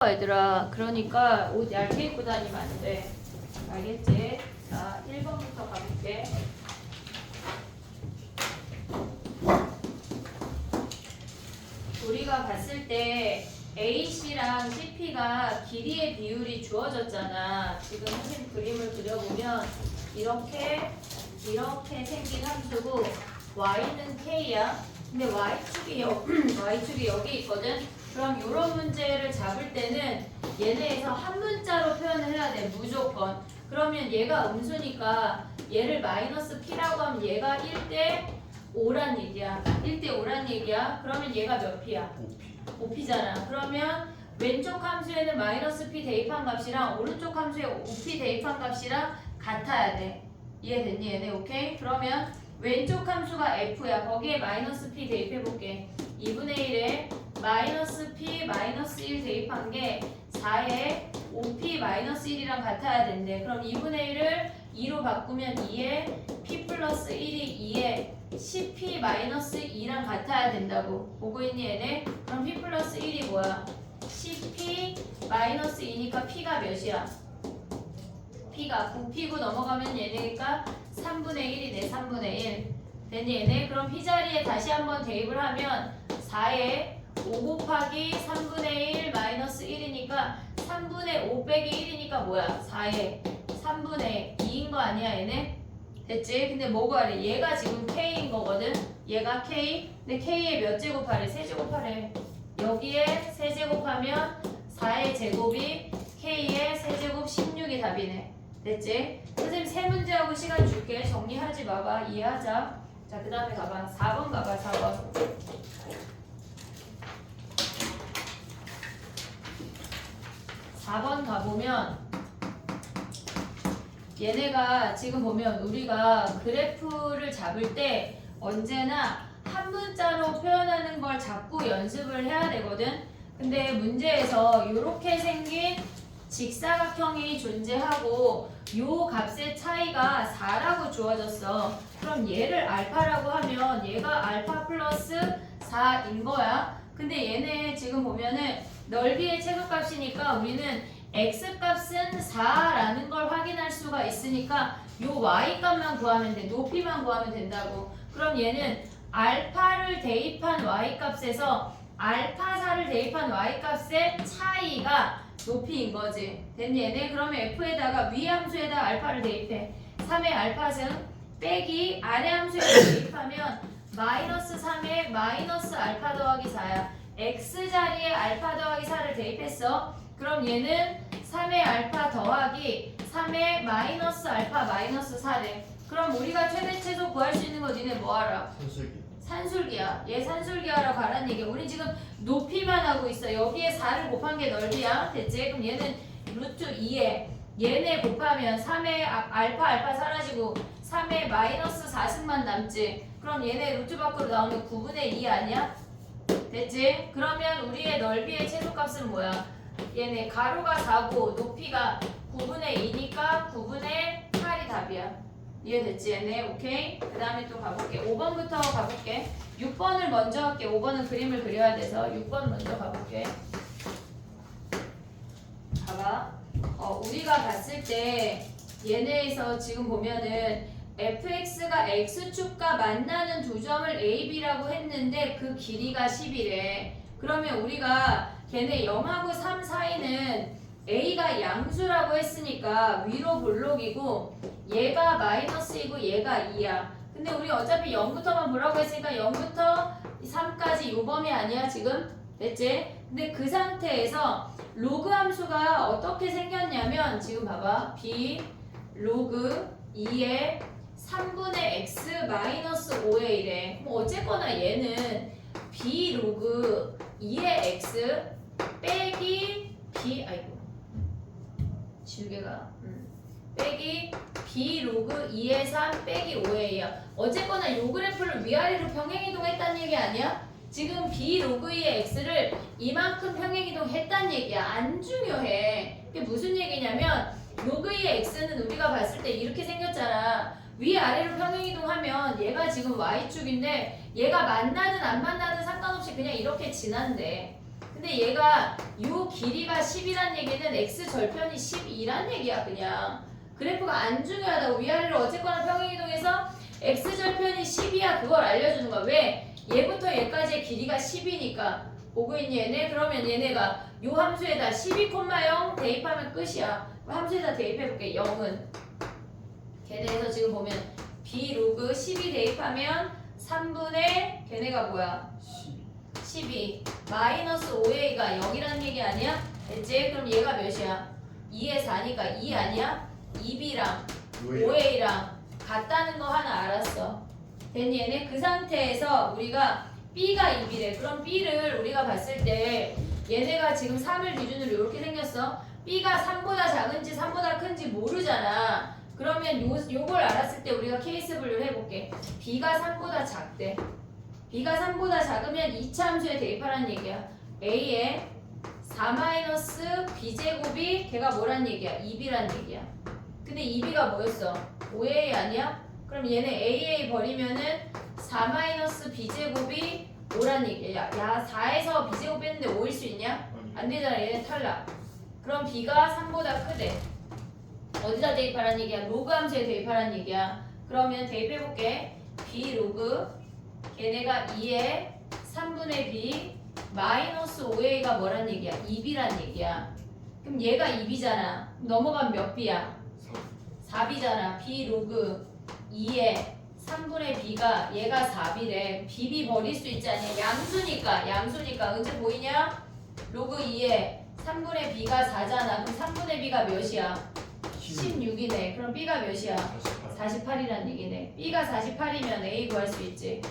얘들아, 그러니까 옷 얇게 입고 다니면 안 돼. 알겠지? 자, 1번부터 가볼게. 우리가 봤을 때 AC랑 CP가 길이의 비율이 주어졌잖아. 지금 선생님 그림을 그려보면 이렇게 생긴 함수고 Y는 K야. 근데 Y축이 여기 있거든. 그럼 이런 문제를 잡을 때는 얘네에서 한 문자로 표현을 해야 돼. 무조건. 그러면 얘가 음수니까 얘를 마이너스 P라고 하면 얘가 1대 5란 얘기야. 1대 5란 얘기야. 그러면 얘가 몇 P야? 5P잖아. 그러면 왼쪽 함수에는 마이너스 P 대입한 값이랑 오른쪽 함수에 5P 대입한 값이랑 같아야 돼. 이해됐니 얘네? 오케이? 그러면 왼쪽 함수가 F야. 거기에 마이너스 P 대입해볼게. 2분의 1에 마이너스 P 마이너스 1 대입한 게 4에 5P 마이너스 1이랑 같아야 된대. 그럼 2분의 1을 2로 바꾸면 2에 P 플러스 1이 2에 10P 마이너스 2랑 같아야 된다고. 보고 있니 얘네? 그럼 P 플러스 1이 뭐야? 10P 마이너스 2니까 P가 몇이야? P가 9P고 넘어가면 얘네니까 3분의 1이네. 3분의 1 됐니 얘네? 그럼 P 자리에 다시 한번 대입을 하면 4에 5 곱하기 3분의 1 마이너스 1이니까 3분의 5 빼기 1이니까 뭐야? 4에 3분의 2인 거 아니야 얘네? 됐지? 근데 뭐 구하래? 얘가 지금 K인 거거든? 얘가 K. 근데 K에 몇 제곱하래? 세제곱하래. 여기에 세제곱하면 4의 제곱이 K에 세제곱 16이 답이네. 됐지? 선생님 세 문제하고 시간 줄게. 정리하지 마봐. 이해하자. 자, 그 다음에 가봐. 4번 가봐. 4번. 4번 가보면 얘네가 지금 보면 우리가 그래프를 잡을 때 언제나 한 문자로 표현하는 걸 자꾸 연습을 해야 되거든. 근데 문제에서 이렇게 생긴 직사각형이 존재하고 요 값의 차이가 4라고 주어졌어. 그럼 얘를 알파라고 하면 얘가 알파 플러스 4인 거야. 근데 얘네 지금 보면은 넓이의 최소값이니까 우리는 x값은 4라는 걸 확인할 수가 있으니까 요 y값만 구하면 돼. 높이만 구하면 된다고. 그럼 얘는 알파를 대입한 y값에서 알파 4를 대입한 y값의 차이가 높이인 거지. 됐니 얘네? 그러면 f에다가 위 함수에다 알파를 대입해. 3의 알파승 빼기 아래 함수에 대입하면 마이너스 3의 마이너스 알파 더하기 4야. x자리에 알파 더하기 4를 대입했어. 그럼 얘는 3의 알파 더하기 3의 마이너스 알파 마이너스 4래. 그럼 우리가 최대 최소 구할 수 있는 거 니네 뭐 알아? 산술기야. 얘 산술기하러 가란 얘기야. 우리 지금 높이만 하고 있어. 여기에 4를 곱한 게 넓이야. 됐지? 그럼 얘는 루트 2에 얘네 곱하면 3의 알파 사라지고 3의 마이너스 4승만 남지. 그럼 얘네 루트 밖으로 나오면 9분의 2 아니야? 됐지? 그러면 우리의 넓이의 최소값은 뭐야? 얘네 가로가 4고 높이가 9분의 2니까 9분의 8이 답이야. 이해됐지 얘네? 오케이? 그 다음에 또 가볼게. 5번부터 가볼게. 6번을 먼저 할게. 5번은 그림을 그려야 돼서 6번 먼저 가볼게. 봐봐. 우리가 봤을 때 얘네에서 지금 보면은 fx가 x축과 만나는 두 점을 a, b라고 했는데 그 길이가 10이래. 그러면 우리가 걔네 0하고 3 사이는 a가 양수라고 했으니까 위로 볼록이고 얘가 마이너스이고 얘가 2야. 근데 우리 어차피 0부터만 보라고 했으니까 0부터 3까지 요 범위 아니야 지금? 됐지? 근데 그 상태에서 로그 함수가 어떻게 생겼냐면 지금 봐봐. b 로그 2의 3분의 x 마이너스 5의 1에 뭐 어쨌거나 얘는 b 로그 2의 x 빼기 b 지우개가 빼기 b 로그 2의 3 빼기 5의 2야. 어쨌거나 요 그래프를 위아래로 평행이동했다는 얘기 아니야? 지금 b 로그 2의 x를 이만큼 평행이동했다는 얘기야. 안 중요해. 이게 무슨 얘기냐면 로그 2의 x는 우리가 봤을 때 이렇게 생겼잖아. 위아래로 평행이동하면 얘가 지금 y축인데 얘가 만나든 안 만나든 상관없이 그냥 이렇게 지난대. 근데 얘가 요 길이가 10이란 얘기는 x 절편이 12란 얘기야 그냥. 그래프가 안 중요하다고. 위아래로 어쨌거나 평행이동해서 x 절편이 10이야 그걸 알려주는 거야. 왜? 얘부터 얘까지의 길이가 10이니까. 보고 있니 얘네? 그러면 얘네가 요 함수에다 12,0 대입하면 끝이야. 함수에다 대입해볼게. 0은 걔네에서 지금 보면 b 로그 12 대입하면 3분의 걔네가 뭐야? 12 마이너스 5a가 0이라는 얘기 아니야? 됐지? 그럼 얘가 몇이야? 2에 4니까 2 아니야? 2b랑 5a랑 같다는 거 하나 알았어. 됐니 얘네? 그 상태에서 우리가 b가 2b래. 그럼 b를 우리가 봤을 때 얘네가 지금 3을 기준으로 이렇게 생겼어. b가 3보다 작은지 3보다 큰지 모르잖아. 그러면 요걸 알았을 때 우리가 케이스 분류를 해볼게. b가 3보다 작대. b가 3보다 작으면 2차 함수에 대입하라는 얘기야. a에 4-b제곱이 걔가 뭐란 얘기야? 2b란 얘기야. 근데 2b가 뭐였어? 5a 아니야? 그럼 얘네 aa 버리면은 4-b제곱이 5란 얘기야. 야 4에서 b제곱 뺐는데 5일 수 있냐? 안 되잖아. 얘네 탈락. 그럼 b가 3보다 크대. 어디다 대입하라는 얘기야? 로그 함수에 대입하라는 얘기야. 그러면 대입해볼게. b 로그 걔네가 2에 3분의 b 마이너스 5a가 뭐란 얘기야? 2b란 얘기야. 그럼 얘가 2b잖아. 넘어가면 몇 b야? 4b잖아. b 로그 2에 3분의 b가 얘가 4b래. bb 버릴 수 있지 않냐? 양수니까 언제 보이냐? 로그 2에 3분의 b가 4잖아. 그럼 3분의 b가 몇이야? 16이네. 그럼 b가 몇이야? 48이란 얘기네. b가 48이면 a 구할 수 있지.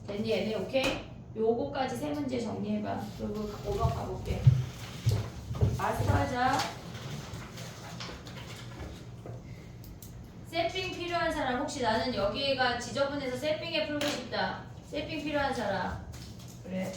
됐니 얘네? 오케이? 요거까지 세 문제 정리해봐. 그리고 5번 가볼게. 마스터하자. 세핑 필요한 사람. 혹시 나는 여기가 지저분해서 세핑에 풀고 싶다. 세핑 필요한 사람. 그래.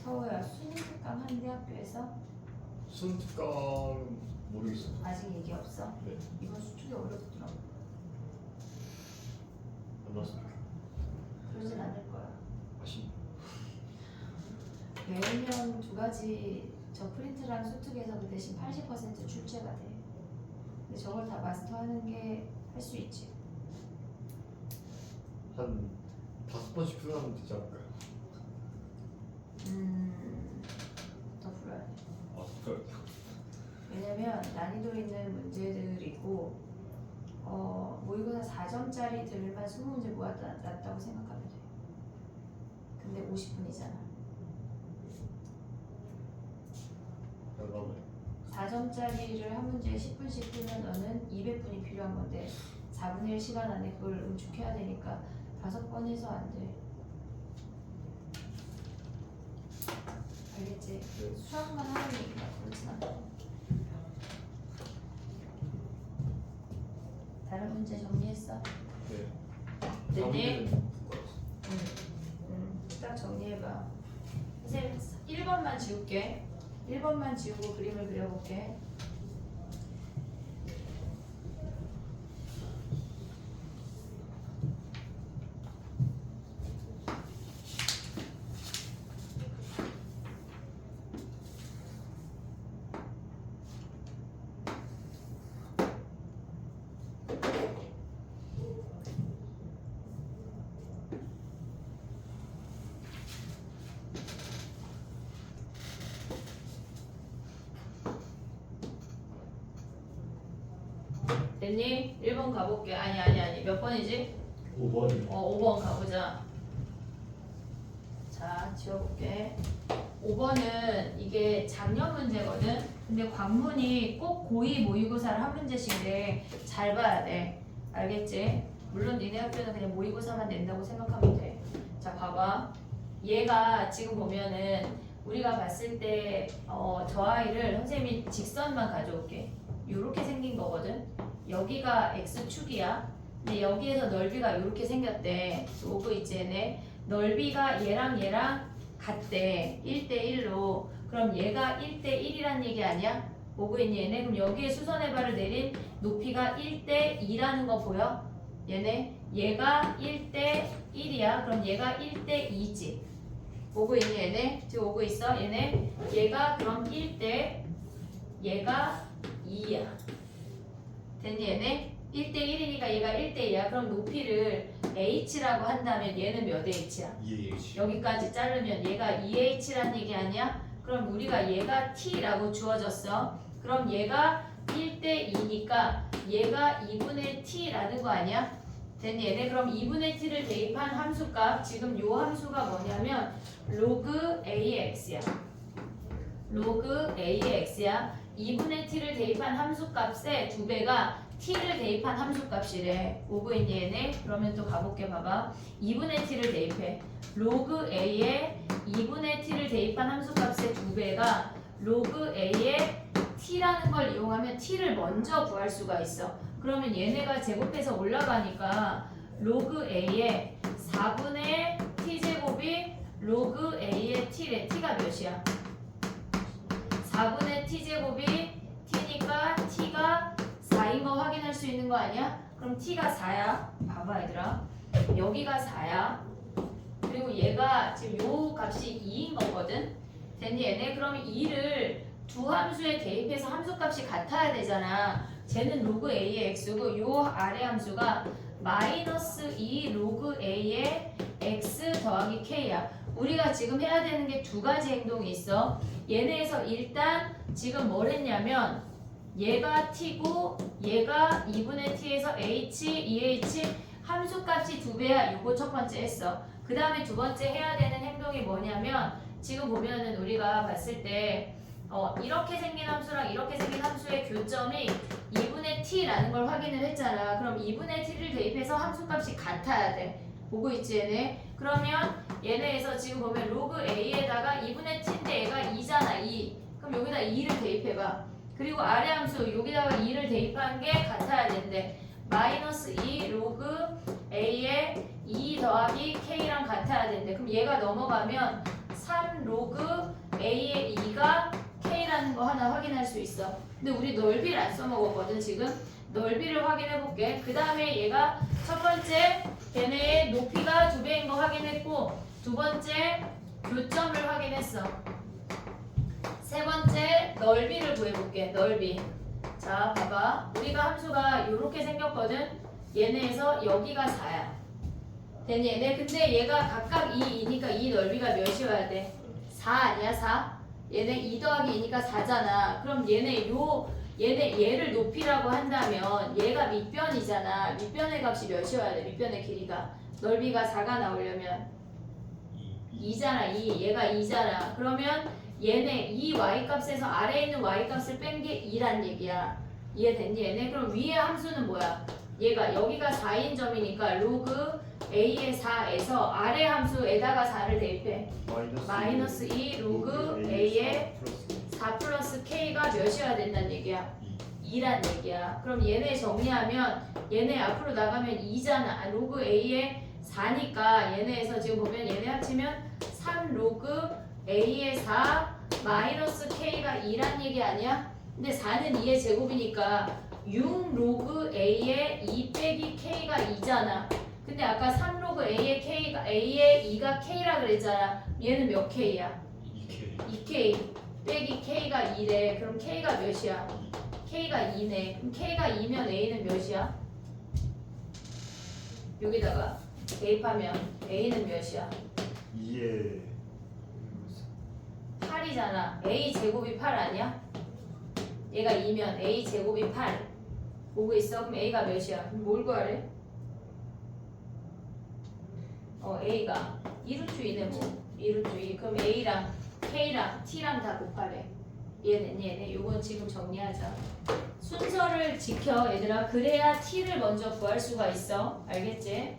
서호야, 수능특강 한대 학교에서 순특강은 모르겠어요. 아직 얘기 없어? 네. 이번 수특이 어렵더라고. 안 나왔습니까? 그러진 않을 거야. 아쉽네. 매년 두 가지 저 프린트랑 수특에서 그 대신 80% 출제가 돼. 근데 저걸 다 마스터하는 게 할 수 있지. 한 5번씩 풀어가면 되지 않을까요? 더 풀어야 돼. 아, 그래요? 왜냐면 난이도 있는 문제들이고 모의고사 4점짜리들만 20문제 모아놨다고 생각하면 돼. 근데 50분이잖아. 그다음에 4점짜리를 한 문제에 10분씩 풀면 너는 200분이 필요한 건데 4분의 1 시간 안에 그걸 응축해야 되니까 5번 해서 안 돼. 알겠지? 네. 수학만 하는 얘기가 그렇진 않고. 다른 문제 정리했어? 네. 됐니? 다음 딱 정리해봐. 선생님 1번만 지울게. 1번만 지우고 그림을 그려볼게. 됐니? 1번 가볼게. 아니. 몇 번이지? 5번이 5번 가보자. 자, 지워볼게. 5번은 이게 작년 문제거든? 근데 광문이 꼭 고의 모의고사를 한 문제씩인데 잘 봐야 돼. 알겠지? 물론 니네 학교는 그냥 모의고사만 낸다고 생각하면 돼. 자, 봐봐. 얘가 지금 보면은 우리가 봤을 때 저 아이를 선생님이 직선만 가져올게. 요렇게 생긴 거거든? 여기가 X축이야. 근데 여기에서 넓이가 이렇게 생겼대. 로그 있지 얘네. 넓이가 얘랑 같대. 1대1로. 그럼 얘가 1대1이란 얘기 아니야? 보고 있니 얘네? 그럼 여기에 수선의 발을 내린 높이가 1대2라는 거 보여? 얘네? 얘가 1대1이야. 그럼 얘가 1대2지. 보고 있니 얘네? 지금 오고 있어? 얘네? 얘가 그럼 1대 얘가 2야. 됐니 얘네? 1대1이니까 얘가 1대2야. 그럼 높이를 h라고 한다면 얘는 몇 h야? 2H 여기까지 자르면 얘가 2h란 얘기 아니야? 그럼 우리가 얘가 t라고 주어졌어. 그럼 얘가 1대2니까 얘가 2분의 t라는 거 아니야? 됐니 얘네? 그럼 2분의 t를 대입한 함수값 지금 요 함수가 뭐냐면 로그 ax야. 로그 ax야. 2분의 t를 대입한 함수값의 2배가 t를 대입한 함수값이래. 오고 있니 얘네? 그러면 또 가볼게. 봐봐. 2분의 t를 대입해. 로그 a에 2분의 t를 대입한 함수값의 2배가 로그 a에 t라는 걸 이용하면 t를 먼저 구할 수가 있어. 그러면 얘네가 제곱해서 올라가니까 로그 a에 4분의 t제곱이 로그 a의 t래. t가 몇이야? 4분의 t제곱이 t니까 t가 4인 거 확인할 수 있는 거 아니야? 그럼 t가 4야. 봐봐 얘들아. 여기가 4야. 그리고 얘가 지금 요 값이 2인 거거든. 됐니 얘네? 그러면 2를 두 함수에 대입해서 함수값이 같아야 되잖아. 쟤는 로그 a의 x고 요 아래 함수가 마이너스 2 로그 a의 x 더하기 k야. 우리가 지금 해야 되는 게 두 가지 행동이 있어. 얘네에서 일단 지금 뭘 했냐면 얘가 t고 얘가 2분의 t에서 h, 2h 함수값이 2배야. 요거 첫 번째 했어. 그 다음에 두 번째 해야 되는 행동이 뭐냐면 지금 보면은 우리가 봤을 때 이렇게 생긴 함수랑 이렇게 생긴 함수의 교점이 2분의 t라는 걸 확인을 했잖아. 그럼 2분의 t를 대입해서 함수값이 같아야 돼. 보고 있지 얘네? 그러면 얘네에서 지금 보면 로그 a에다가 2분의 t인데 얘가 2잖아. 2. 그럼 여기다 2를 대입해봐. 그리고 아래 함수 여기다가 2를 대입한 게 같아야 된대. 마이너스 2 로그 a에 2 더하기 k랑 같아야 된대. 그럼 얘가 넘어가면 3 로그 a의 2가 k라는 거 하나 확인할 수 있어. 근데 우리 넓이를 안 써먹었거든 지금. 넓이를 확인해 볼게. 그 다음에 얘가 첫 번째 걔네의 높이가 2배인 거 확인했고 두 번째 교점을 확인했어. 세 번째 넓이를 구해볼게. 넓이. 자 봐봐. 우리가 함수가 이렇게 생겼거든. 얘네에서 여기가 4야. 됐니 얘네? 근데 얘가 각각 2이니까 이 넓이가 몇이어야 돼? 4 아니야 4? 얘네 2 더하기 2니까 4잖아. 그럼 얘를 높이라고 한다면 얘가 밑변이잖아. 밑변의 값이 몇이어야 돼? 밑변의 길이가. 넓이가 4가 나오려면 2잖아. 2. 얘가 2잖아. 그러면 얘네 이 y값에서 아래에 있는 y값을 뺀 게 2란 얘기야. 이해됐니 얘네? 그럼 위의 함수는 뭐야? 얘가 여기가 4인 점이니까 로그 a의 4에서 아래 함수에다가 4를 대입해. 마이너스 2 로그 a의 4 플러스 k가 몇이어야 된다는 얘기야? 2란 얘기야. 그럼 얘네 정리하면 얘네 앞으로 나가면 2잖아. 로그 a의 4니까 얘네에서 지금 보면 얘네 합치면 3 로그 a의 4 마이너스 k가 2란 얘기 아니야? 근데 4는 2의 제곱이니까 6 로그 a의 2 빼기 k가 2잖아. 근데 아까 3 로그 a의 2가 k라 그랬잖아. 얘는 몇 k야? 2k 빼기 k가 2래. 그럼 k가 몇이야? k가 2네. 그럼 k가 2면 a는 몇이야? 여기다가 대입하면 a는 몇이야? 2에 8이잖아. a 제곱이 8 아니야? 얘가 2면 a 제곱이 8. 보고 있어? 그럼 A가 몇이야? 뭘 구하래? A가 2루트 2네 뭐 2루트 2. 그럼 A랑 K랑 T랑 다 곱하래. 얘네 요건 지금 정리하자. 순서를 지켜 얘들아. 그래야 T를 먼저 구할 수가 있어. 알겠지?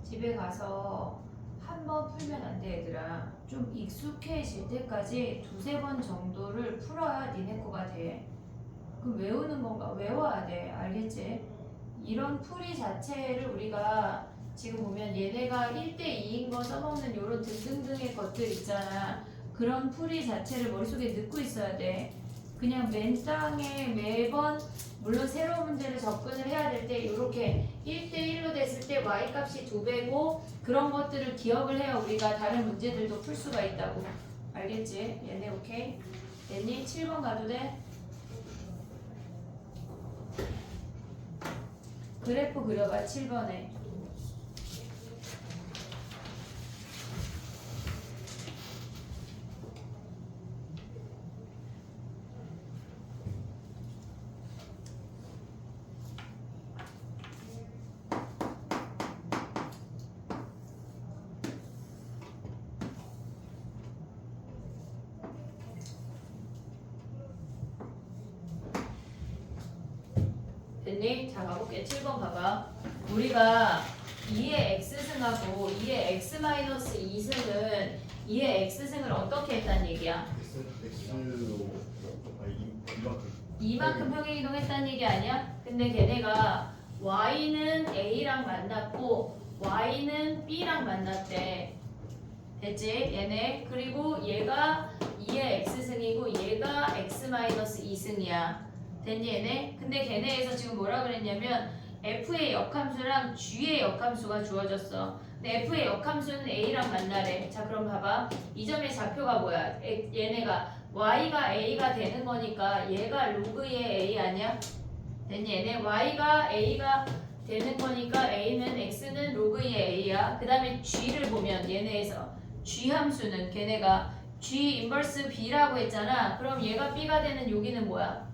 집에 가서 한 번 풀면 안 돼 얘들아. 좀 익숙해질 때까지 두세 번 정도를 풀어야 니네 거가 돼. 그럼 외우는 건가? 외워야 돼. 알겠지? 이런 풀이 자체를 우리가 지금 보면 얘네가 1대2인 거 써먹는 요런 등등등의 것들 있잖아. 그런 풀이 자체를 머릿속에 넣고 있어야 돼. 그냥 맨땅에 매번 물론 새로운 문제를 접근을 해야 될 때 이렇게 1대1로 됐을 때 y값이 2배고 그런 것들을 기억을 해야 우리가 다른 문제들도 풀 수가 있다고. 알겠지? 얘네 오케이? 얘네 7번 가도 돼? 그래프 그려봐 7번에. 됐니? 자 가볼게. 7번 가봐. 우리가 2의 x승하고 2의 x-2승은 2의 x승을 어떻게 했다는 얘기야? X로 이만큼 평행이동했다는 얘기 아니야? 근데 걔네가 y는 a랑 만났고 y는 b랑 만났대. 됐지? 얘네. 그리고 얘가 2의 x승이고 얘가 x-2승이야. 됐니 얘네? 근데 걔네에서 지금 뭐라 그랬냐면 f의 역함수랑 g의 역함수가 주어졌어. 근데 f의 역함수는 a랑 만나래. 자 그럼 봐봐. 이 점의 좌표가 뭐야? 얘네가 y가 a가 되는 거니까 얘가 로그의 a 아니야? 됐니 얘네? y가 a가 되는 거니까 a는 x는 로그의 a야. 그 다음에 g를 보면 얘네에서 G 함수는 걔네가 G 인버스 B라고 했잖아. 그럼 얘가 B가 되는 여기는 뭐야?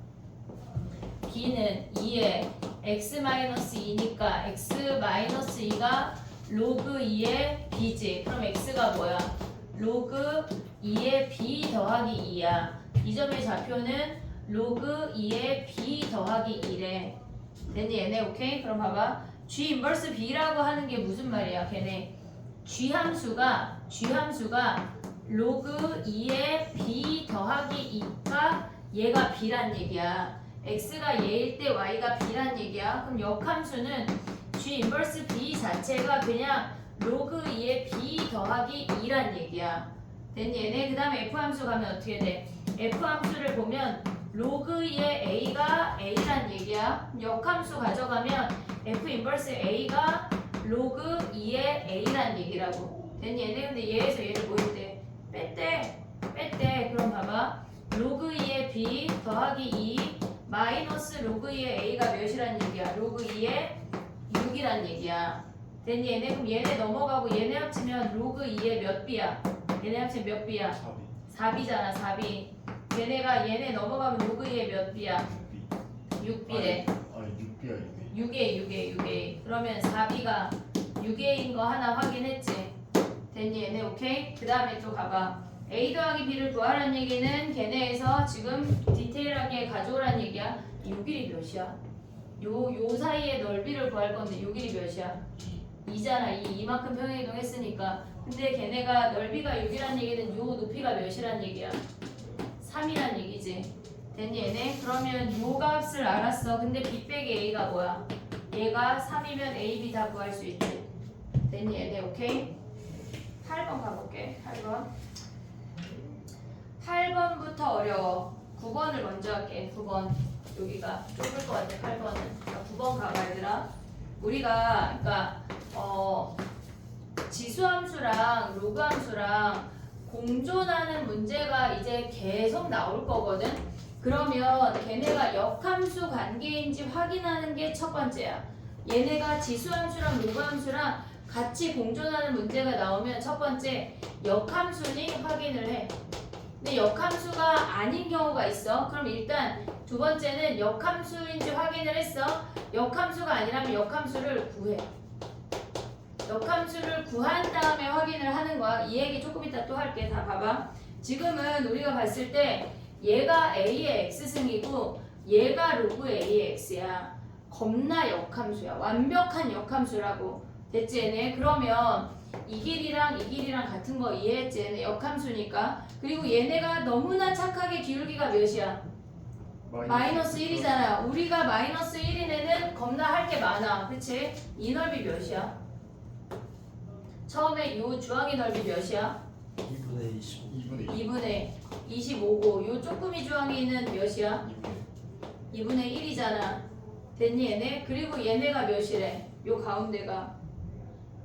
B는 2에 x-2니까 x-2가 로그 2의 B지. 그럼 x가 뭐야? 로그 2의 B 더하기 2야. 이 점의 좌표는 로그 2의 B 더하기 2래. 됐니 얘네? 오케이? 그럼 봐봐. G 인버스 B라고 하는 게 무슨 말이야? 걔네 G 함수가 로그 2의 B 더하기 2가 얘가 B란 얘기야. X가 얘일 때 Y가 B란 얘기야. 그럼 역함수는 G 인버스 B 자체가 그냥 로그 2의 B 더하기 2란 얘기야. 됐니 얘네? 그 다음에 F함수 가면 어떻게 돼? F함수를 보면 로그 2의 A가 A란 얘기야. 그럼 역함수 가져가면 F 인버스 A가 로그 2의 A란 얘기라고. 됐니 얘네? 근데 얘에서 얘를 뭐 했대? 뺐대. 그럼 봐봐. 로그 2의 B 더하기 2 마이너스 로그 2의 A가 몇이란 얘기야? 로그 2의 6이란 얘기야. 됐니 얘네? 그럼 얘네 넘어가고 얘네 합치면 로그 2의 몇 B야? 얘네 합치면 몇 B야? 4B잖아 4B. 얘네 넘어가면 로그 2의 몇 B야? 6B래. 아니 6B야 6A. 그러면 4B가 6A인 거 하나 확인했지? 됐니 얘네? 오케이? 그 다음에 또 가봐. A 더하기 B를 구하라는 얘기는 걔네에서 지금 디테일하게 가져오라는 얘기야. 이 6일이 몇이야? 요 사이의 넓이를 구할 건데 6일이 몇이야? 2잖아. 이만큼 평행이동 했으니까. 근데 걔네가 넓이가 6이란 얘기는 요 높이가 몇이란 얘기야? 3이란 얘기지. 됐니 얘네? 그러면 요 값을 알았어. 근데 B 빼기 A가 뭐야? 얘가 3이면 A, B 다 구할 수 있지. 됐니 얘네? 오케이? 8번 가볼게. 8번부터 어려워. 9번을 먼저 할게. 9번. 여기가 좁을 것 같아. 8번은. 9번 가봐 얘들아. 우리가 그러니까 지수함수랑 로그함수랑 공존하는 문제가 이제 계속 나올 거거든. 그러면 걔네가 역함수 관계인지 확인하는 게 첫 번째야. 얘네가 지수함수랑 로그함수랑 같이 공존하는 문제가 나오면 첫 번째 역함수니 확인을 해. 근데 역함수가 아닌 경우가 있어. 그럼 일단 두 번째는 역함수인지 확인을 했어. 역함수가 아니라면 역함수를 구해. 역함수를 구한 다음에 확인을 하는 거야. 이 얘기 조금 이따 또 할게. 다 봐봐. 지금은 우리가 봤을 때 얘가 A의 X승이고 얘가 로그 A의 X야. 겁나 역함수야. 완벽한 역함수라고. 됐지 얘네? 그러면 이 길이랑 같은 거 이해했지? 얘네 역함수니까. 그리고 얘네가 너무나 착하게 기울기가 몇이야? 마이너스 1이잖아. 우리가 마이너스 1인 애는 겁나 할 게 많아. 그치? 이 넓이 몇이야? 처음에 요 주황이 넓이 몇이야? 2분의 25 2분의 25고 요 쪼끄미 주황이는 몇이야? 2분의 1이잖아. 됐니 얘네? 그리고 얘네가 몇이래? 요 가운데가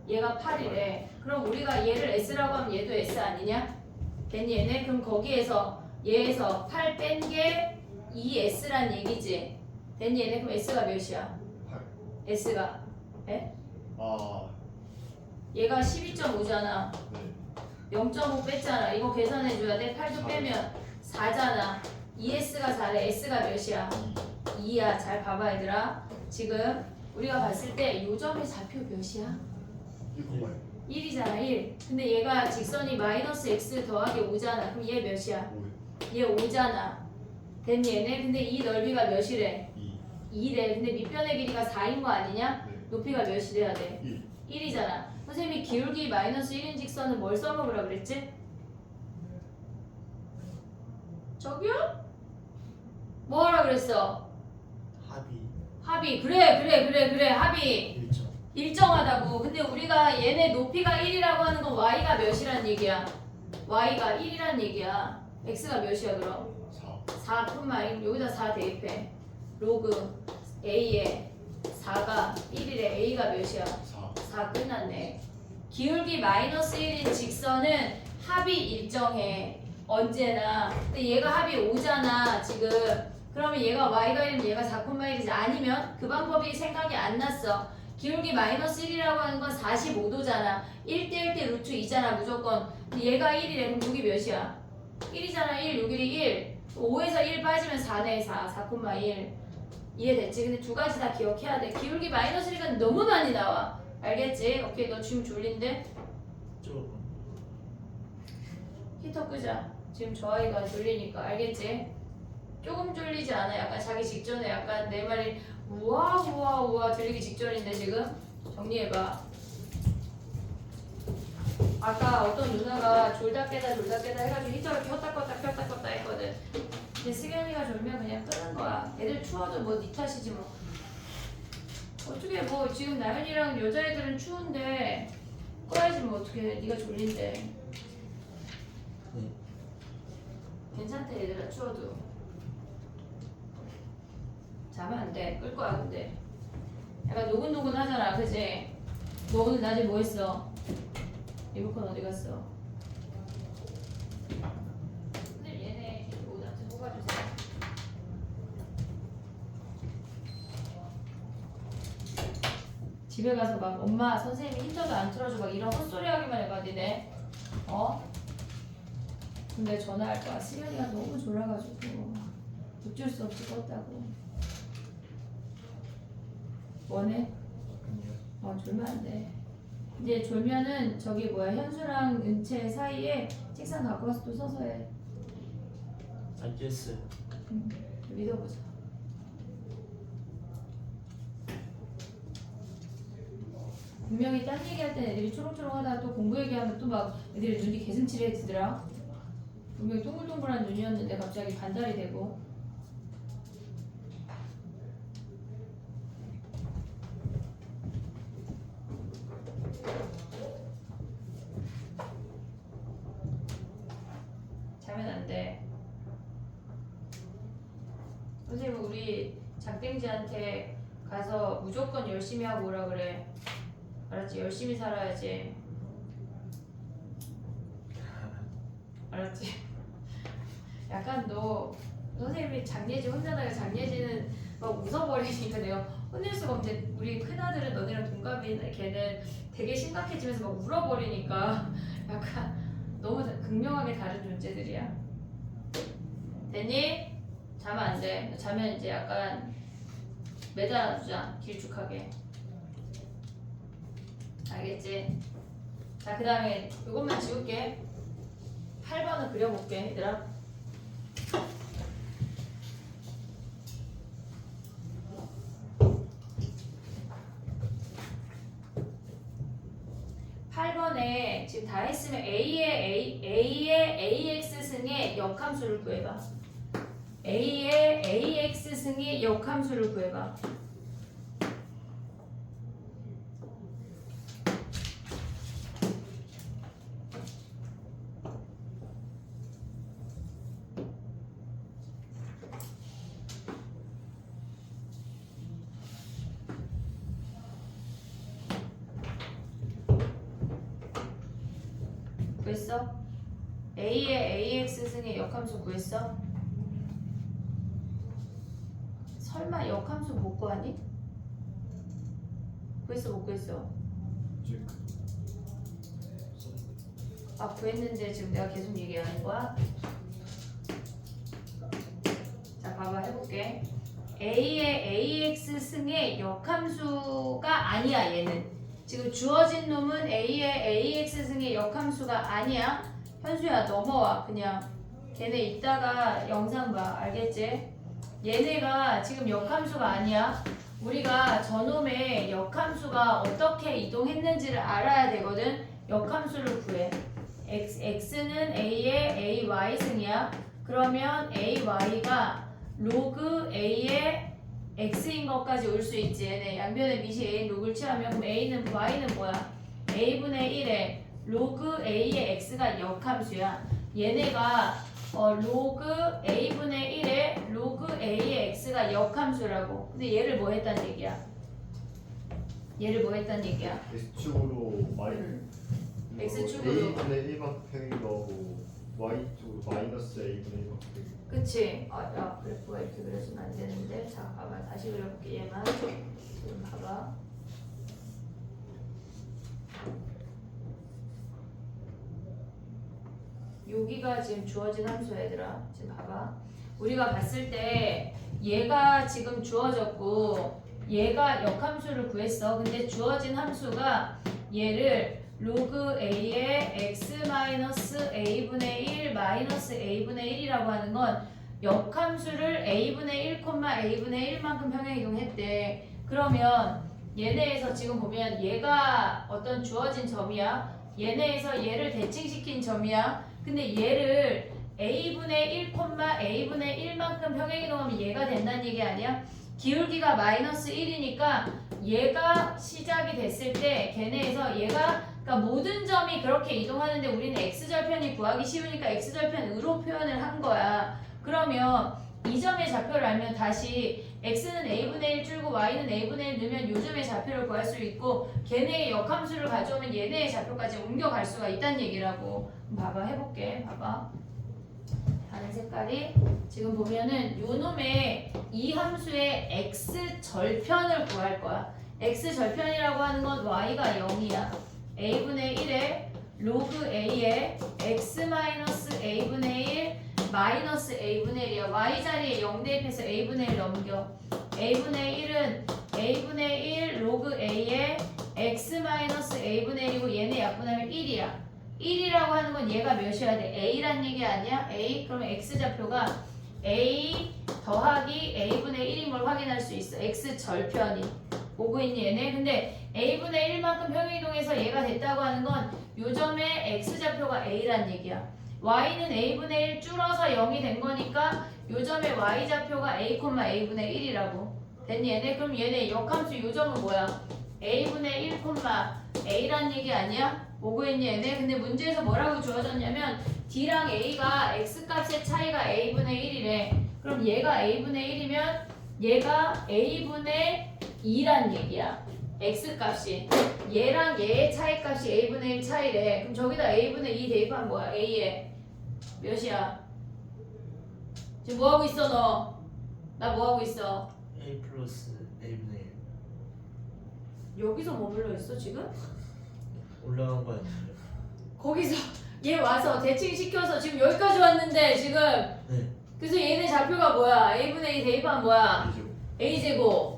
얘가 8이래. 그럼 우리가 얘를 S라고 하면 얘도 S 아니냐? 됐니 얘네? 그럼 거기에서 얘에서 8 뺀 게 2S란 얘기지. 됐니 얘네? 그럼 S가 몇이야? 8 S가 에? 아 얘가 12.5잖아. 네 0.5 뺐잖아. 이거 계산해줘야 돼. 8도 빼면 4잖아. 2S가 4래. S가 몇이야? 2야. 잘 봐봐 얘들아. 지금 우리가 봤을 때 요 점의 좌표 몇이야? 1이잖아 1. 근데 얘가 직선이 마이너스 X 더하기 5잖아. 그럼 얘 몇이야? 5 얘 5잖아. 됐니 얘네? 근데 이 넓이가 몇이래? 2 2래. 근데 밑변의 길이가 4인 거 아니냐? 네 높이가 몇이 돼야 돼? 1 1이잖아. 선생님이 기울기 마이너스 1인 직선은 뭘 써먹으라 그랬지? 저기요? 뭐하라 그랬어? 합의. 그래. 합의. 1점 일정하다고. 근데 우리가 얘네 높이가 1이라고 하는 건 y가 몇이란 얘기야? y가 1이란 얘기야. x가 몇이야 그럼? 4 4 여기다 4 대입해. 로그 a에 4가 1이래. a가 몇이야? 4 끝났네. 기울기 마이너스 1인 직선은 합이 일정해. 언제나. 근데 얘가 합이 5잖아 지금. 그러면 얘가 y가 1이면 얘가 4,1이지. 아니면 그 방법이 생각이 안 났어. 기울기 마이너스 1이라고 하는 건 45도잖아. 1대 1대 루트 2잖아 무조건. 얘가 1이래. 그럼 여기 몇이야? 1이잖아. 1, 여기 1. 5에서 1 빠지면 4네. 4,1. 이해됐지? 근데 두 가지 다 기억해야 돼. 기울기 마이너스 1은 너무 많이 나와. 알겠지? 오케이, 너 지금 졸린데? 좀. 히터 끄자. 지금 저 아이가 졸리니까. 알겠지? 조금 졸리지 않아. 약간 자기 직전에 약간 내 말이 우와 우와 우와 들리기 직전인데 지금? 정리해봐. 아까 어떤 누나가 졸다 깨다 해가지고 히터를 켰다 껐다 했거든. 근데 승현이가 졸면 그냥 끄는 거야. 애들 추워도 뭐 니 탓이지 뭐. 어떻게 뭐 지금 나연이랑 여자애들은 추운데 꺼야지 뭐 어떻게 네가 졸린데. 괜찮대 얘들아 추워도. 자면 안 돼. 끌 거야 근데. 약간 노근노근하잖아 그지? 너 오늘 낮에 뭐 했어? 리모컨 어디 갔어? 근데 얘네 이거 나한테 뽑아주세요. 집에 가서 막 엄마 선생님이 히터도 안 틀어줘 막 이런 헛소리 하기만 해봐 니네. 어? 근데 전화할 거야. 수련이가 너무 졸라가지고 어쩔 수 없이 껐다고. 원해? 아니요. 졸면 안 돼. 이제 졸면은 저기 뭐야 현수랑 은채 사이에 책상 갖고 와서 또 서서 해. 알겠어요. 믿어보자. 분명히 딴 얘기할 땐 애들이 초롱초롱하다가 또 공부 얘기하면 또 막 애들이 눈이 개슴츠레해지더라. 분명히 동글동글한 눈이었는데 갑자기 반달이 되고. 자면 안 돼. 선생님 우리 장땡지한테 가서 무조건 열심히 하고 오라 그래. 알았지? 열심히 살아야지. 알았지? 약간 너 선생님이 장예지 혼자다가 장예지는 막 웃어버리니까 내가 혼낼 수가 없는데 우리 큰아들은 너네랑 동갑인 걔는 되게 심각해지면서 막 울어버리니까 약간 너무 극명하게 다른 존재들이야. 됐니? 자면 안 돼. 자면 이제 약간 매달아주자. 길쭉하게. 알겠지? 자, 그 다음에 이것만 지울게. 8번을 그려볼게, 얘들아. 지금 다 했으면 A의 AX 승의 역함수를 구해봐. A의 AX 승의 역함수를 구해봐. 구했어? A의 AX 승의 역함수 구했어? 설마 역함수 못 구하니? 구했어 못 구했어? 아 구했는데 지금 내가 계속 얘기하는 거야? 자 봐봐 해볼게. A의 AX 승의 역함수가 아니야 얘는. 지금 주어진 놈은 A의 AX 승의 역함수가 아니야. 현수야 넘어와 그냥. 걔네 이따가 영상 봐. 알겠지? 얘네가 지금 역함수가 아니야. 우리가 저놈의 역함수가 어떻게 이동했는지를 알아야 되거든. 역함수를 구해. x는 A의 AY승이야. 그러면 AY가 로그 A의 x인 것까지 올 수 있지. 얘네 양변의 미시 A 로그를 취하면 그럼 A는 Y는 뭐야? A분의 1에 로그 A의 x가 역함수야. 얘네가 로그 A분의 1에 로그 A의 x가 역함수라고. 근데 얘를 뭐 했단 얘기야? 얘를 뭐 했단 얘기야? X축으로 X축으로 A분의 1만 곱하기 거고 Y축으로 마이너스 A분의 1만 곱하기. 그치? 야 그래프가 이렇게 그려주면 안 되는데. 자 봐봐 다시 그려볼게. 얘만 지금 봐봐. 여기가 지금 주어진 함수야 얘들아. 지금 봐봐. 우리가 봤을 때 얘가 지금 주어졌고 얘가 역함수를 구했어. 근데 주어진 함수가 얘를 로그 a의 x-a분의 1 마이너스 a분의 1이라고 하는 건 역함수를 a분의 1, a분의 1만큼 평행이동했대. 그러면 얘네에서 지금 보면 얘가 어떤 주어진 점이야. 얘네에서 얘를 대칭시킨 점이야. 근데 얘를 a분의 1, a분의 1만큼 평행이동하면 얘가 된다는 얘기 아니야? 기울기가 마이너스 1이니까 얘가 시작이 됐을 때 걔네에서 얘가 그러니까 모든 점이 그렇게 이동하는데 우리는 x절편이 구하기 쉬우니까 x절편으로 표현을 한 거야. 그러면 이 점의 좌표를 알면 다시 x는 a분의 1 줄고 y는 a분의 1 넣으면 요 점의 좌표를 구할 수 있고 걔네의 역함수를 가져오면 얘네의 좌표까지 옮겨갈 수가 있다는 얘기라고. 봐봐 해볼게. 봐봐. 다른 색깔이 지금 보면은 요 놈의 이 함수의 x절편을 구할 거야. x절편이라고 하는 건 y가 0이야. a분의 1에 로그 a의 x-a분의 1 마이너스 a분의 1이야. y 자리에 0 대입해서 a분의 1 넘겨. a분의 1은 a분의 1 로그 a의 x-a분의 1이고 얘네 약분하면 1이야. 1이라고 하는 건 얘가 몇이어야 돼? a란 얘기 아니야? a 그러면 x좌표가 a 더하기 a분의 1인 걸 확인할 수 있어. x절편이 오고 있니 얘네? 근데 a분의 1만큼 평행이동해서 얘가 됐다고 하는 건 요 점의 x좌표가 a란 얘기야. y는 a분의 1 줄어서 0이 된 거니까 요 점의 y좌표가 a, a분의 1이라고 됐니 얘네? 그럼 얘네 역함수 요 점은 뭐야? a분의 1, a란 얘기 아니야? 오고 있니 얘네? 근데 문제에서 뭐라고 주어졌냐면 d랑 a가 x값의 차이가 a분의 1이래. 그럼 얘가 a분의 1이면 얘가 a분의 2란 얘기야. x값이 얘랑 얘의 차이값이 a분의 1 차이래. 그럼 저기다 a분의 2 대입하면 뭐야? a에 몇이야? 지금 뭐하고 있어 너? 나 뭐하고 있어? A 플러스 A분의 1 여기서 머물러 있어 지금? 올라간 거 아니에요? 거기서 얘 와서 대칭시켜서 지금 여기까지 왔는데 지금 네. 그래서 얘네 좌표가 뭐야? a분의 2 대입하면 뭐야? A죠. a제곱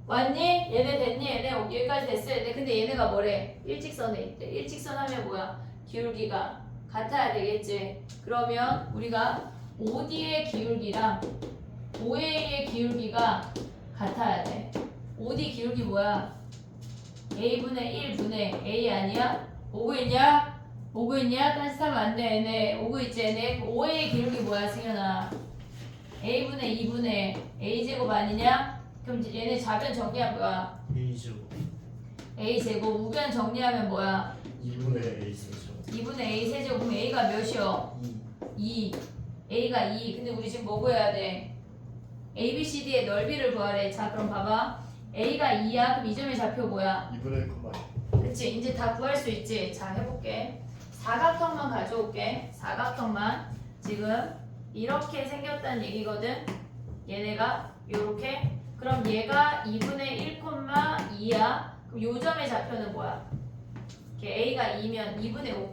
왔니? 얘네 됐니? 얘네 여기까지 됐어 얘네. 근데 얘네가 뭐래? 일직선에 있대. 일직선 하면 뭐야? 기울기가 같아야 되겠지. 그러면 우리가 OD의 기울기랑 OA의 기울기가 같아야 돼. OD 기울기 뭐야? a분의 1분의 a 아니야? 오고 있냐? 오고 있냐? 딴짓하면 안 돼 얘네. 오고 있지 얘네. OA의 기울기 뭐야 승현아? a분의 2분의 a제곱 아니냐? 그럼 얘네 좌변 정리하면 뭐야? A죠. a제곱 우변 정리하면 뭐야? 2분의 A 세죠. 2분의 a 세제곱. 그럼 a가 몇이요? 2 2. a가 2. 근데 우리 지금 뭐 구해야 돼? ABCD의 넓이를 구하래. 자 그럼 봐봐. a가 2야. 그럼 이 점의 좌표 뭐야? 2분의 1, 그치 이제 다 구할 수 있지. 자 해볼게. 사각형만 가져올게. 사각형만. 지금 이렇게 생겼다는 얘기거든. 얘네가 요렇게. 그럼 얘가 2분의 1, 2야. 그럼 요 점의 좌표는 뭐야? a가 2면 2분의 5,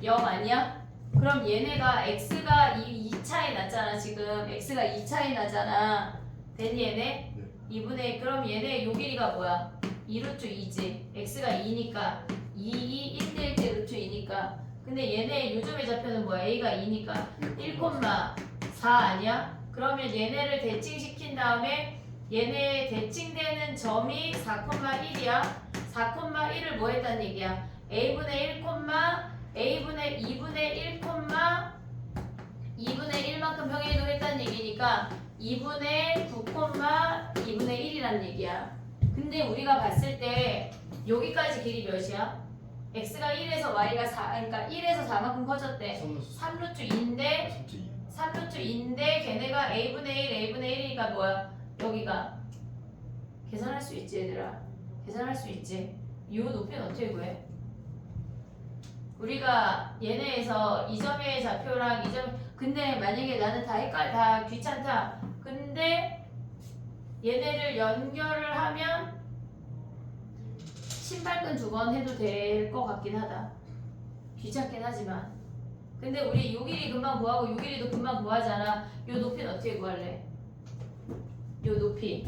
0 아니야? 그럼 얘네가 x가 2 차이 났잖아 지금. x가 2 차이 나잖아. 됐니 얘네? 네. 2분의 1. 그럼 얘네 요 길이가 뭐야? 2루트 2지. x가 2니까 2, 1대 1대 루트 2니까. 근데 얘네 요점의 좌표는 뭐야? a가 2니까 1,4 아니야? 그러면 얘네를 대칭시킨 다음에 얘네 대칭되는 점이 4,1이야. 4,1을 뭐 했다는 얘기야? a분의 1, a분의 2분의 1, 2분의 1만큼 평행이동했다는 얘기니까 2분의 9, 2분의 1이란 얘기야. 근데 우리가 봤을 때 여기까지 길이 몇이야? x가 1에서 y가 4, 그러니까 1에서 4만큼 커졌대. 3루트 2인데 3루트 2인데 걔네가 a분의 1, a분의 1이니까 뭐야? 여기가 계산할 수 있지 얘들아. 계산할 수 있지. 이 높이는 어떻게 구해? 우리가 얘네에서 이 점의 좌표랑 이 점, 근데 만약에 나는 다 귀찮다. 근데 얘네를 연결을 하면 신발끈 2번 해도 될 것 같긴 하다. 귀찮긴 하지만. 근데 우리 요 길이 금방 구하고 요 길이도 금방 구하잖아. 요 높이는 어떻게 구할래? 요 높이.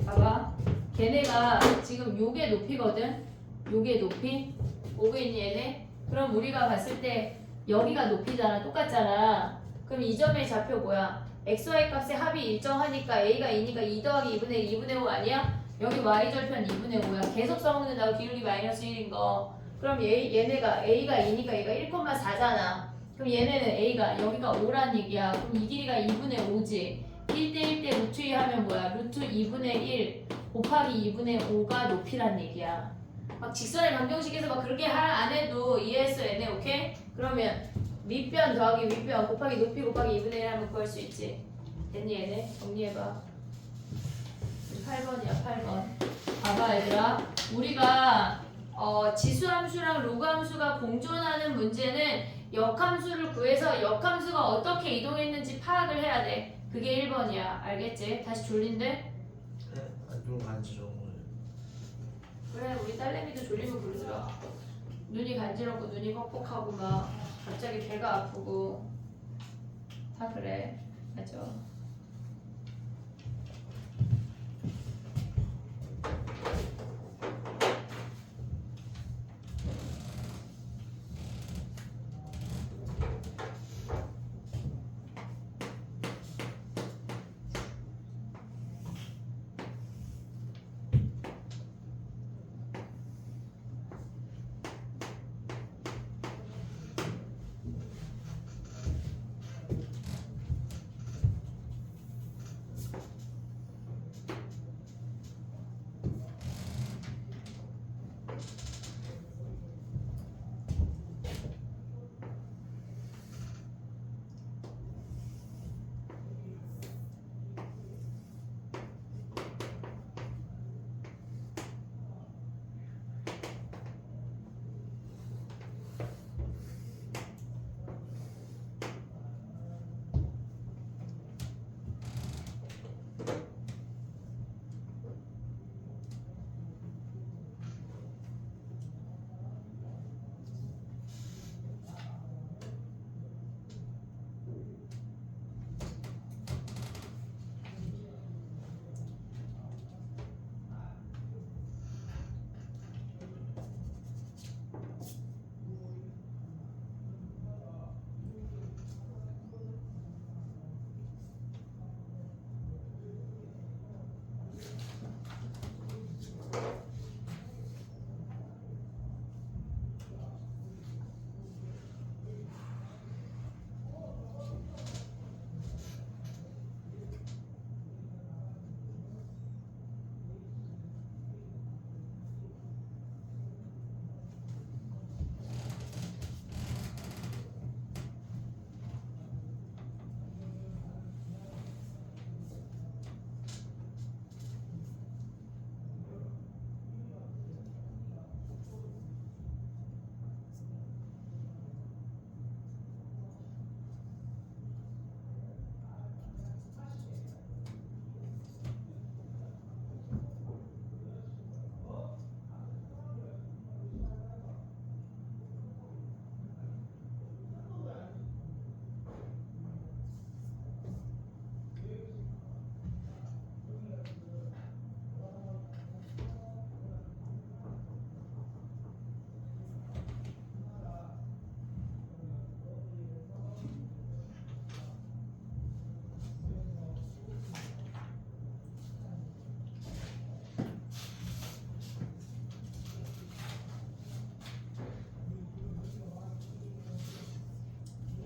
봐봐. 걔네가 지금 요게 높이거든. 요게 높이. 오고 있니 얘네? 그럼 우리가 봤을 때 여기가 높이잖아. 똑같잖아. 그럼 이 점의 좌표 뭐야? xy 값의 합이 일정하니까 a가 2니까 2 더하기 2분의 2분의 5 아니야? 여기 y절편 2분의 5야. 계속 써먹는다고 기울기 마이너스 1인 거. 그럼 얘네가 a가 2니까 얘가 1,4잖아. 그럼 얘네는 a가 여기가 5란 얘기야. 그럼 이 길이가 2분의 5지. 1대 1대 루트 2 하면 뭐야? 루트 2분의 1 곱하기 2분의 5가 높이란 얘기야. 막 직선의 방정식에서 막 그렇게 안 해도 이해했어 얘네. 오케이? 그러면 밑변 더하기 윗변 곱하기 높이 곱하기 2분의 1 하면 구할 수 있지. 됐니 얘네? 정리해봐. 8번이야 8번. 봐봐 얘들아. 우리가 지수함수랑 로그함수가 공존하는 문제는 역함수를 구해서 역함수가 어떻게 이동했는지 파악을 해야 돼. 그게 1번이야. 알겠지? 다시 졸린데? 네? 눈 간지러운 거예요. 그래 우리 딸내미도 졸리면 그러더라. 눈이 간지럽고 눈이 뻑뻑하고 막 갑자기 배가 아프고 다 그래. 맞아.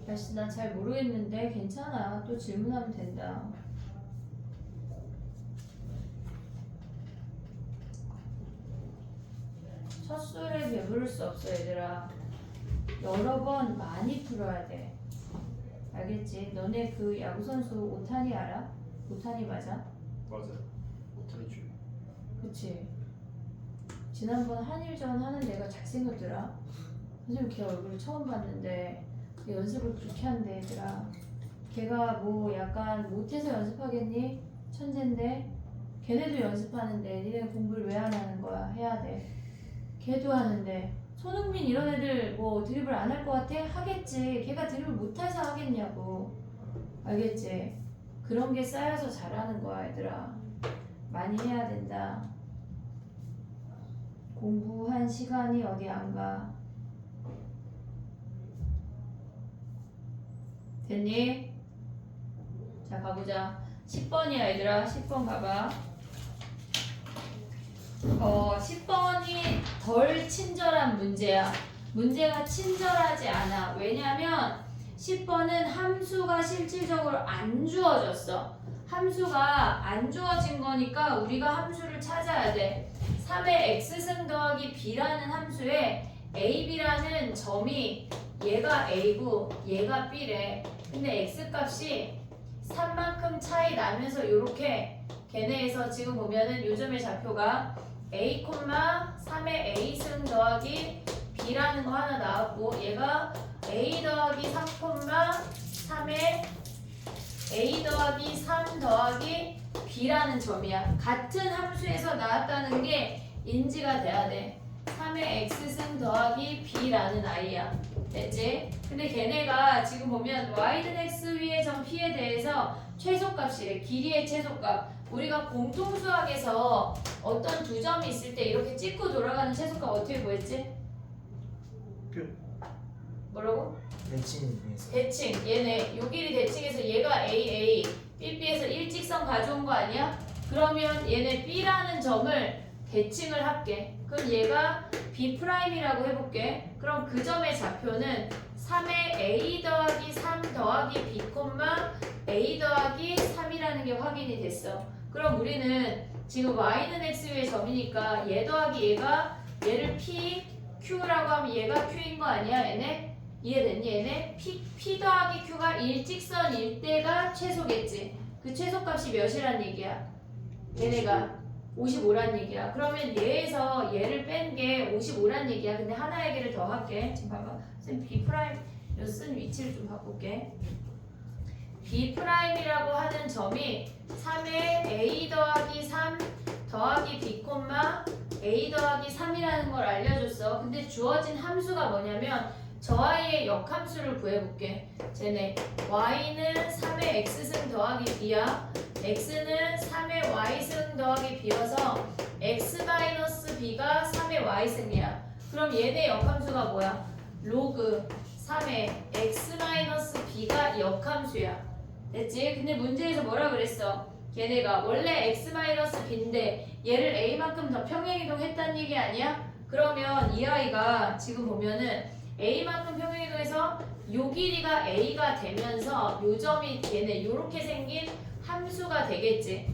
다시 난 잘 모르겠는데 괜찮아. 또 질문하면 된다. 첫 술에 배부를 수 없어 얘들아. 여러 번 많이 풀어야 돼. 알겠지? 너네 그 야구선수 오타니 알아? 오타니 맞아? 맞아요. 못하니 줄. 그치? 지난번 한일전 하는 애가 잘생겼더라. 선생님 걔 얼굴을 처음 봤는데 연습을 그렇게 한대 얘들아. 걔가 뭐 약간 못해서 연습하겠니? 천재인데 걔네도 연습하는데 니네 공부를 왜 안 하는 거야? 해야 돼. 걔도 하는데 손흥민 이런 애들 뭐 드리블 안 할 것 같아? 하겠지. 걔가 드리블 못해서 하겠냐고. 알겠지? 그런 게 쌓여서 잘하는 거야 얘들아. 많이 해야 된다. 공부한 시간이 어디 안 가. 됐니? 자 가보자. 10번이야 얘들아. 10번 가봐. 10번이 덜 친절한 문제야. 문제가 친절하지 않아. 왜냐면 10번은 함수가 실질적으로 안 주어졌어. 함수가 안 주어진 거니까 우리가 함수를 찾아야 돼. 3의 x승 더하기 b라는 함수에 ab라는 점이 얘가 a고 얘가 b래. 근데 x값이 3만큼 차이 나면서 이렇게 걔네에서 지금 보면은 요점의 좌표가 a, 3의 a승 더하기 b라는 거 하나 나왔고 얘가 a 더하기 3, 3의 a 더하기 3 더하기 b라는 점이야. 같은 함수에서 나왔다는 게 인지가 돼야 돼. 3의 x승 더하기 b라는 아이야. 됐지? 근데 걔네가 지금 보면 y는 x 위의 점 p에 대해서 최소값이래. 길이의 최소값. 우리가 공통수학에서 어떤 두 점이 있을 때 이렇게 찍고 돌아가는 최소값 어떻게 구했지? 뭐라고? 대칭 중에서 대칭. 얘네 요 길이 대칭해서 얘가 AA, BB에서 일직선 가져온 거 아니야? 그러면 얘네 B라는 점을 대칭을 할게. 그럼 얘가 B'이라고 해볼게. 그럼 그 점의 좌표는 3의 A 더하기 3 더하기 B, A 더하기 3이라는 게 확인이 됐어. 그럼 우리는 지금 Y는 X 위의 점이니까 얘 더하기 얘가 얘를 P, Q라고 하면 얘가 Q인 거 아니야 얘네? 이해됐니 얘네? P 더하기 Q가 일직선일 때가 최소겠지. 그 최소값이 몇이란 얘기야? 얘네가 55란 얘기야. 그러면 얘에서 얘를 뺀 게 55란 얘기야. 근데 하나 얘기를 더 할게. 지금 봐봐. 선생님 B' 쓴 위치를 좀 바꿀게. B'이라고 하는 점이 3의 A 더하기 3 더하기 B, A 더하기 3이라는 걸 알려줬어. 근데 주어진 함수가 뭐냐면 저 아이의 역함수를 구해볼게. 쟤네 y는 3의 x승 더하기 b야. x는 3의 y승 더하기 b여서 x-b가 3의 y승이야. 그럼 얘네 역함수가 뭐야? 로그 3의 x-b가 역함수야. 됐지? 근데 문제에서 뭐라 그랬어? 걔네가 원래 x-b인데 얘를 a만큼 더 평행이동했다는 얘기 아니야? 그러면 이 아이가 지금 보면은 a만큼 평행이동해서 요 길이가 a가 되면서 요 점이 얘네 요렇게 생긴 함수가 되겠지.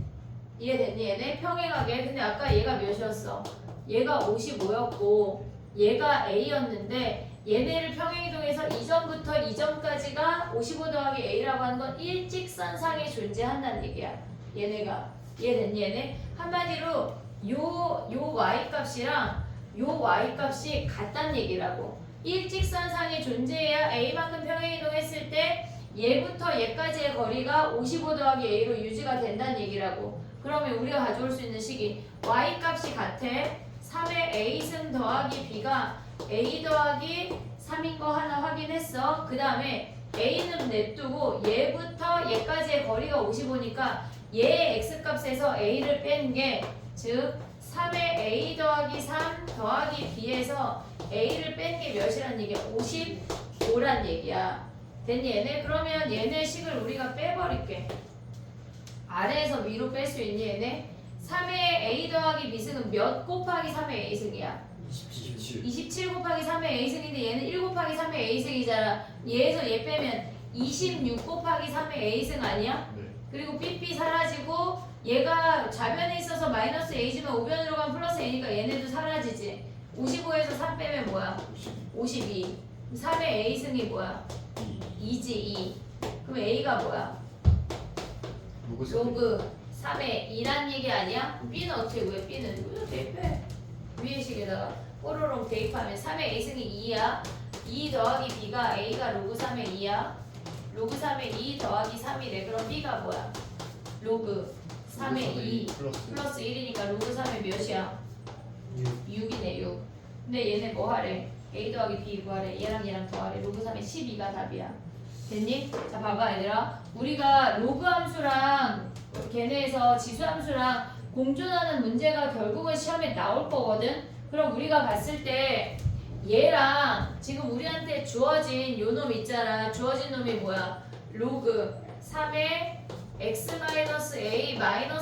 이해됐니? 얘네 평행하게. 근데 아까 얘가 몇이었어? 얘가 55였고 얘가 a였는데 얘네를 평행이동해서 이 점부터 이 점까지가 55 더하기 a라고 하는 건 일직선상에 존재한다는 얘기야. 얘네가. 이해됐니? 얘네? 한마디로 요 y값이랑 요 y값이 같다는 얘기라고. 일직선상에 존재해야 a만큼 평행이동했을 때 얘부터 얘까지의 거리가 55 더하기 a로 유지가 된다는 얘기라고. 그러면 우리가 가져올 수 있는 식이 y값이 같아. 3의 a승 더하기 b가 a 더하기 3인 거 하나 확인했어. 그 다음에 a는 냅두고 얘부터 얘까지의 거리가 55니까 얘의 x값에서 a를 뺀 게 즉 3의 a 더하기 3 더하기 b에서 a를 뺀 게 몇이란 얘기야? 55란 얘기야. 됐니 얘네? 그러면 얘네 식을 우리가 빼버릴게. 아래에서 위로 뺄 수 있니 얘네? 3의 a 더하기 b승은 몇 곱하기 3의 a승이야? 27 27 곱하기 3의 a승인데 얘는 1 곱하기 3의 a승이잖아. 얘에서 얘 빼면 26 곱하기 3의 a승 아니야? 네. 그리고 pp 사라지고 얘가 좌변에 있어서 마이너스 a지만 우변으로 가면 플러스 a니까 얘네도 사라지지. 55에서 3 빼면 뭐야? 52. 3의 a승이 뭐야? 2지 2. 그럼 a가 뭐야? 로그 3의 2란 얘기 아니야? b는 어떻게 구해? b는 여기다 대입해. 위의 식에다가 뽀로롱 대입하면 3의 a승이 2야. 2 더하기 b가 a가 로그 3의 2야. 로그 3의 2 더하기 3이래. 그럼 b가 뭐야? 로그 3의 2 플러스 1이니까 로그 3의 몇이야? 6이네 6. 근데 얘네 뭐 하래? a 더하기 b 구하래. 얘랑 얘랑 더하래. 로그 3의 12가 답이야. 됐니? 자 봐봐 얘들아. 우리가 로그 함수랑 걔네에서 지수 함수랑 공존하는 문제가 결국은 시험에 나올 거거든. 그럼 우리가 봤을 때 얘랑 지금 우리한테 주어진 요 놈 있잖아. 주어진 놈이 뭐야? 로그 3의 x-a-b가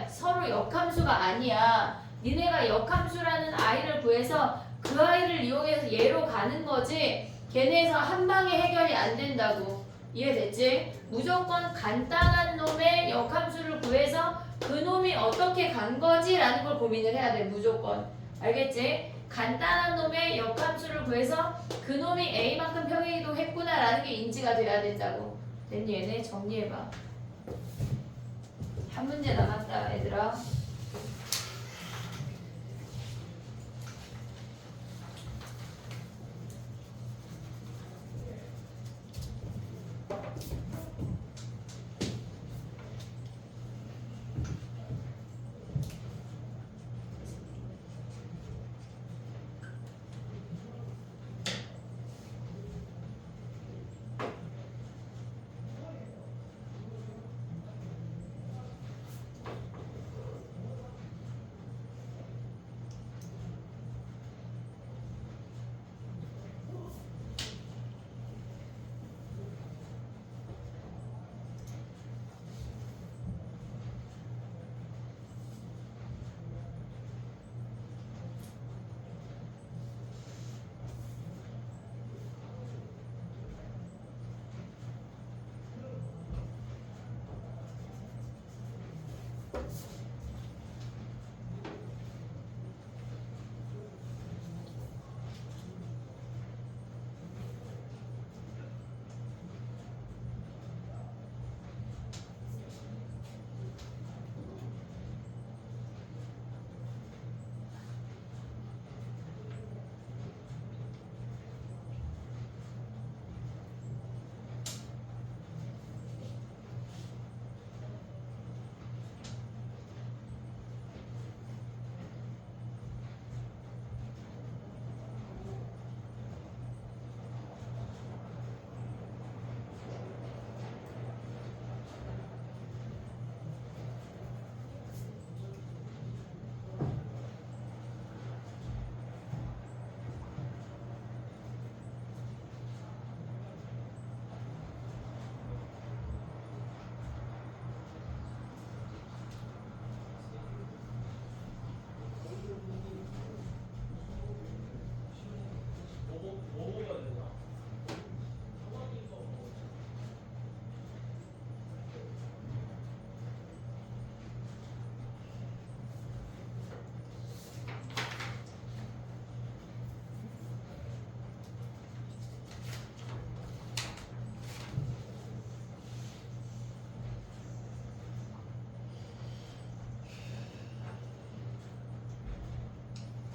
서로 역함수가 아니야. 니네가 역함수라는 아이를 구해서 그 아이를 이용해서 얘로 가는 거지. 걔네에서 한 방에 해결이 안 된다고. 이해됐지? 무조건 간단한 놈의 역함수를 구해서 그 놈이 어떻게 간 거지? 라는 걸 고민을 해야 돼. 무조건. 알겠지? 간단한 놈의 역함수를 구해서 그 놈이 A만큼 평행이동했구나 라는 게 인지가 돼야 된다고. 됐니? 얘네 정리해봐. 한 문제 남았다 얘들아.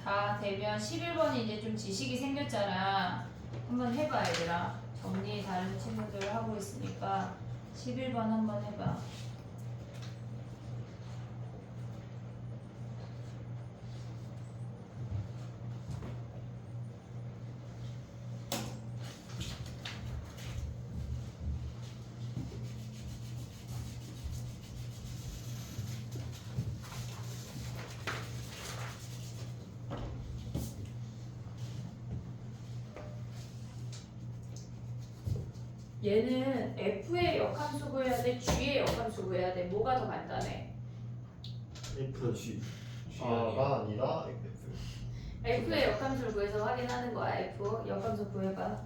다 되면 11번이 이제 좀 지식이 생겼잖아. 한번 해봐 얘들아. 정리 다른 친구들 하고 있으니까 11번 한번 해봐. 얘는 F의 역함수 구해야 돼? G의 역함수 구해야 돼? 뭐가 더 간단해? F G. G가 아니라 F. F의 역함수를 구해서 확인하는 거야. F 역함수 구해봐.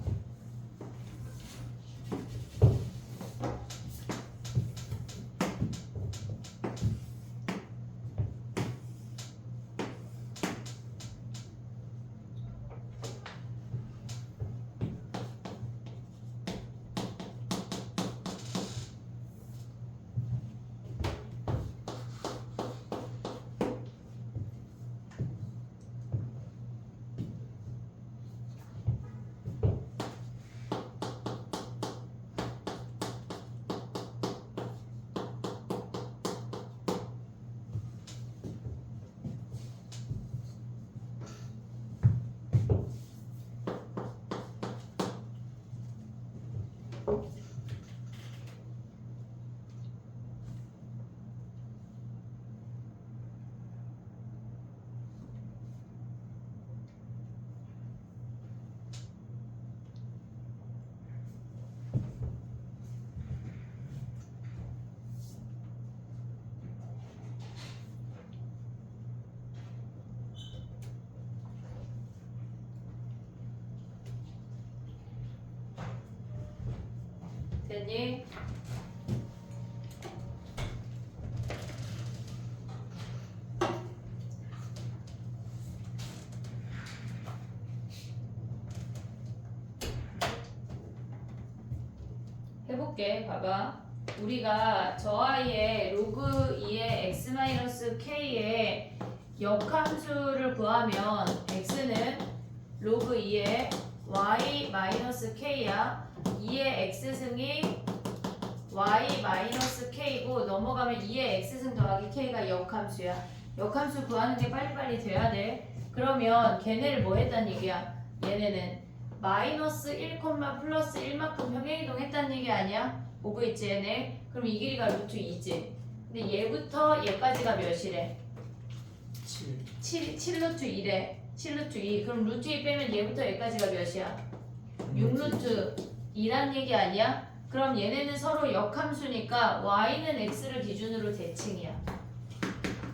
됐니? 해볼게. 봐봐. 우리가 저 아이의 로그 2의 x-k의 역함수를 구하면 x는 로그 2의 y-k야. 2의 x승이 y-k고 넘어가면 2의 x승 더하기 k가 역함수야. 역함수 구하는 게 빨리빨리 돼야 돼. 그러면 걔네를 뭐 했단 얘기야? 얘네는 마이너스 1, 플러스 1만큼 평행이동 했다는 얘기 아니야? 오고 있지 얘네? 그럼 이 길이가 루트 2지. 근데 얘부터 얘까지가 몇이래? 7 루트 2래. 7 루트 2. 그럼 루트 2 빼면 얘부터 얘까지가 몇이야? 6 루트 2란 얘기 아니야? 그럼 얘네는 서로 역함수니까 y는 x를 기준으로 대칭이야.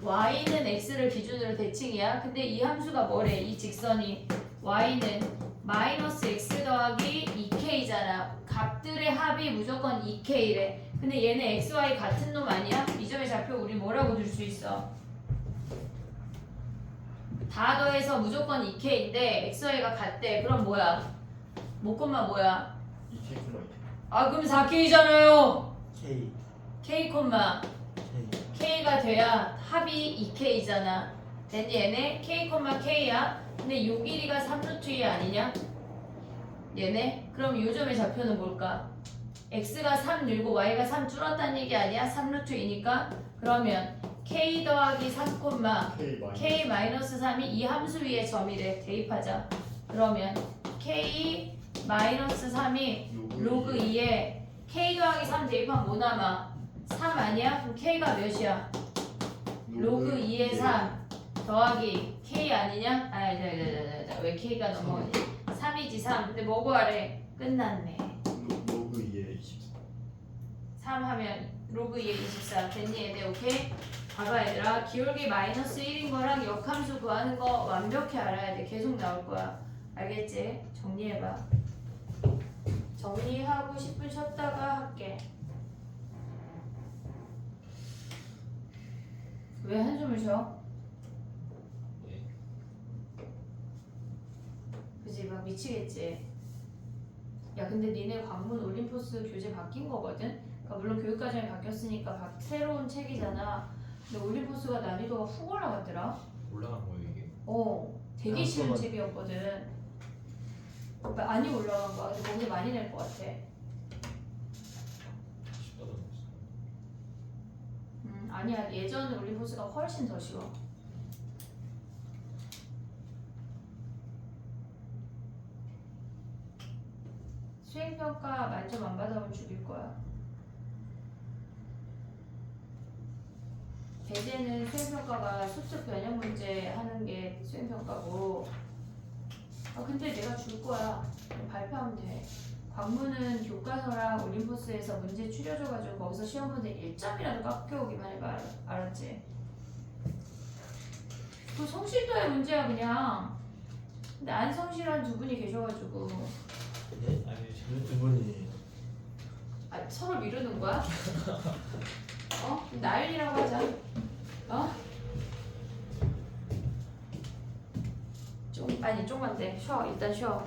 y는 x를 기준으로 대칭이야. 근데 이 함수가 뭐래? 이 직선이 y는 마이너스 x 더하기 2k잖아. 값들의 합이 무조건 2k래. 근데 얘네 x, y 같은 놈 아니야? 이 점의 좌표 우리 뭐라고 줄 수 있어? 다 더해서 무조건 2k인데 x, y가 같대. 그럼 뭐야? 목콤마 뭐야? 2K 콤마 2K. 아 그럼 4k잖아요. K k 콤마 K k가 돼야 합이 2k잖아. 됐니 얘네? k k야. 근데 요 길이가 3루트 2 아니냐? 얘네? 그럼 요 점의 좌표는 뭘까? x가 3 늘고 y가 3 줄었다는 얘기 아니야? 3루트 2니까 그러면 k 더하기 3 K k 마이너스 3이 이 함수 위의 점이래. 대입하자. 그러면 k 3이 로그 2에 k 더하기 3 대입하면 뭐 남아? 3 아니야? 그럼 k가 몇이야? 로그 2의 3 더하기 k 아니냐? 왜 k가 넘어가니? 3이지 3. 근데 뭐 구하래? 끝났네. 로그 2에 24. 3 하면 로그 2의 24. 됐니 얘네? 오케이? 봐봐 얘들아. 기울기 마이너스 1인 거랑 역함수 구하는 거 완벽히 알아야 돼. 계속 나올 거야. 알겠지? 정리해봐. 정리하고 10분 쉬었다가 할게. 왜 한숨을 쉬어? 그지? 막 미치겠지? 야 근데 니네 관문 올림포스 교재 바뀐 거거든? 그러니까 물론 교육과정이 바뀌었으니까 새로운 책이잖아. 근데 올림포스가 난이도가 훅 올라갔더라? 올라간 거예요 이게? 되게 쉬운 책이었거든. 많이 올라간 거야. 근데 문제 많이 낼 것 같아. 쉽다던 거 아니야. 예전 올림포스가 훨씬 더 쉬워. 수행평가 만점 안 받아오면 죽일 거야. 대제는 수행평가가 수특 변형 문제 하는 게 수행평가고. 근데 내가 줄 거야. 발표하면 돼. 관문은 교과서랑 올림포스에서 문제 추려줘가지고 거기서 시험 문제 1점이라도 깎여오기만 해봐. 알았지? 그 성실도의 문제야 그냥. 근데 안 성실한 두 분이 계셔가지고. 네? 아니 저는 두 분이 서로 미루는 거야? 나일이라고 하자. 좀만 돼. 쉬어. 일단 쉬어.